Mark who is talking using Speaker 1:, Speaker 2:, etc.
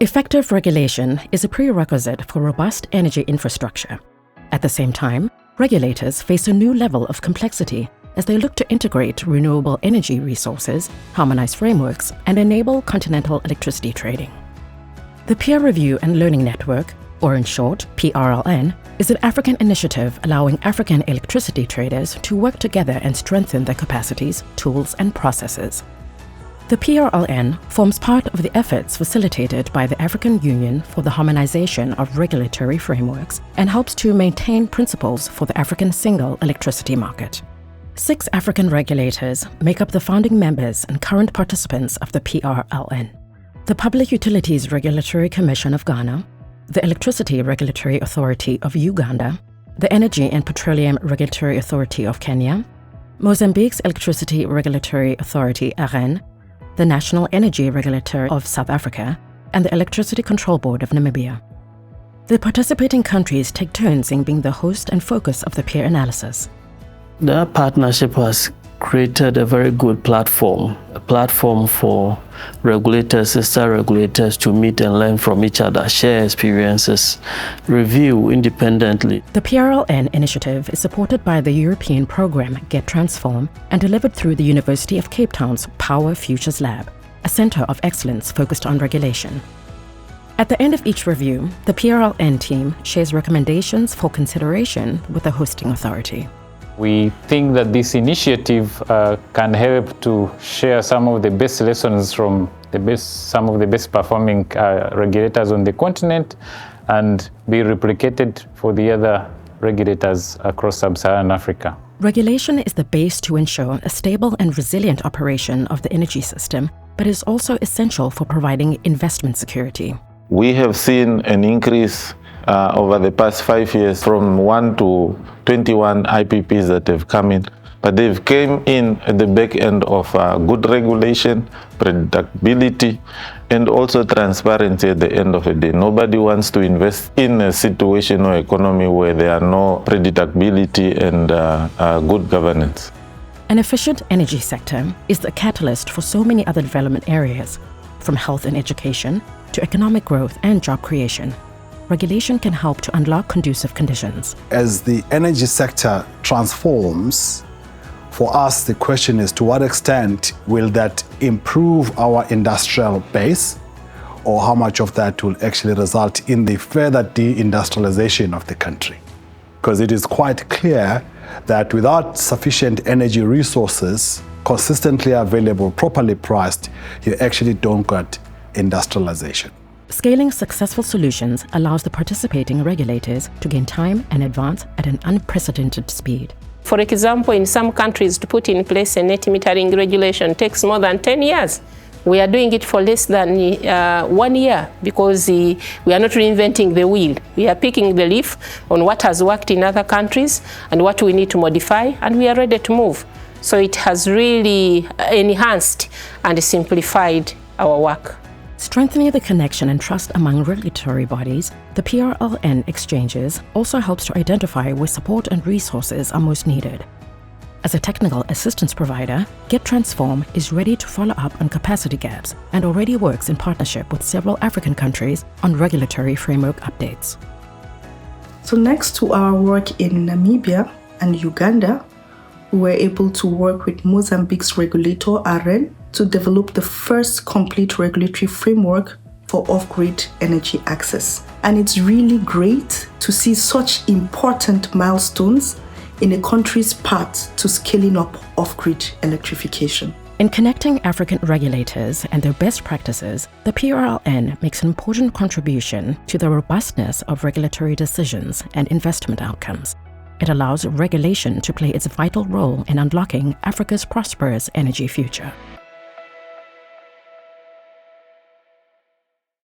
Speaker 1: Effective regulation is a prerequisite for robust energy infrastructure. At the same time, regulators face a new level of complexity as they look to integrate renewable energy resources, harmonize frameworks, and enable continental electricity trading. The Peer Review and Learning Network, or in short, PRLN, is an African initiative allowing African electricity traders to work together and strengthen their capacities, tools, and processes. The PRLN forms part of the efforts facilitated by the African Union for the harmonization of regulatory frameworks and helps to maintain principles for the African single electricity market. 6 African regulators make up the founding members and current participants of the PRLN. The Public Utilities Regulatory Commission of Ghana, the Electricity Regulatory Authority of Uganda, the Energy and Petroleum Regulatory Authority of Kenya, Mozambique's Electricity Regulatory Authority (AREN), the National Energy Regulator of South Africa, and the Electricity Control Board of Namibia. The participating countries take turns in being the host and focus of the peer analysis.
Speaker 2: The partnership has created a very good platform, a platform for regulators, sister regulators to meet and learn from each other, share experiences, review independently.
Speaker 1: The PRLN initiative is supported by the European program GET.transform and delivered through the University of Cape Town's Power Futures Lab, a center of excellence focused on regulation. At the end of each review, the PRLN team shares recommendations for consideration with the hosting authority.
Speaker 3: We think that this initiative can help to share some of the best lessons from some of the best performing regulators on the continent and be replicated for the other regulators across sub-Saharan Africa.
Speaker 1: Regulation is the base to ensure a stable and resilient operation of the energy system, but is also essential for providing investment security.
Speaker 4: We have seen an increase over the past 5 years from 1 to 21 IPPs that have come in, but they've came in at the back end of good regulation, predictability, and also transparency at the end of the day. Nobody wants to invest in a situation or economy where there are no predictability and good governance.
Speaker 1: An efficient energy sector is the catalyst for so many other development areas, from health and education to economic growth and job creation. Regulation can help to unlock conducive conditions.
Speaker 5: As the energy sector transforms, for us the question is to what extent will that improve our industrial base, or how much of that will actually result in the further de-industrialization of the country? Because it is quite clear that without sufficient energy resources consistently available, properly priced, you actually don't get industrialization.
Speaker 1: Scaling successful solutions allows the participating regulators to gain time and advance at an unprecedented speed.
Speaker 6: For example, in some countries, to put in place a net metering regulation takes more than 10 years. We are doing it for less than 1 year because we are not reinventing the wheel. We are picking the leaf on what has worked in other countries and what we need to modify, and we are ready to move. So it has really enhanced and simplified our work.
Speaker 1: Strengthening the connection and trust among regulatory bodies, the PRLN exchanges also helps to identify where support and resources are most needed. As a technical assistance provider, GET.transform is ready to follow up on capacity gaps and already works in partnership with several African countries on regulatory framework updates.
Speaker 7: So next to our work in Namibia and Uganda, we were able to work with Mozambique's regulator, AREN, to develop the first complete regulatory framework for off-grid energy access. And it's really great to see such important milestones in a country's path to scaling up off-grid electrification.
Speaker 1: In connecting African regulators and their best practices, the PRLN makes an important contribution to the robustness of regulatory decisions and investment outcomes. It allows regulation to play its vital role in unlocking Africa's prosperous energy future.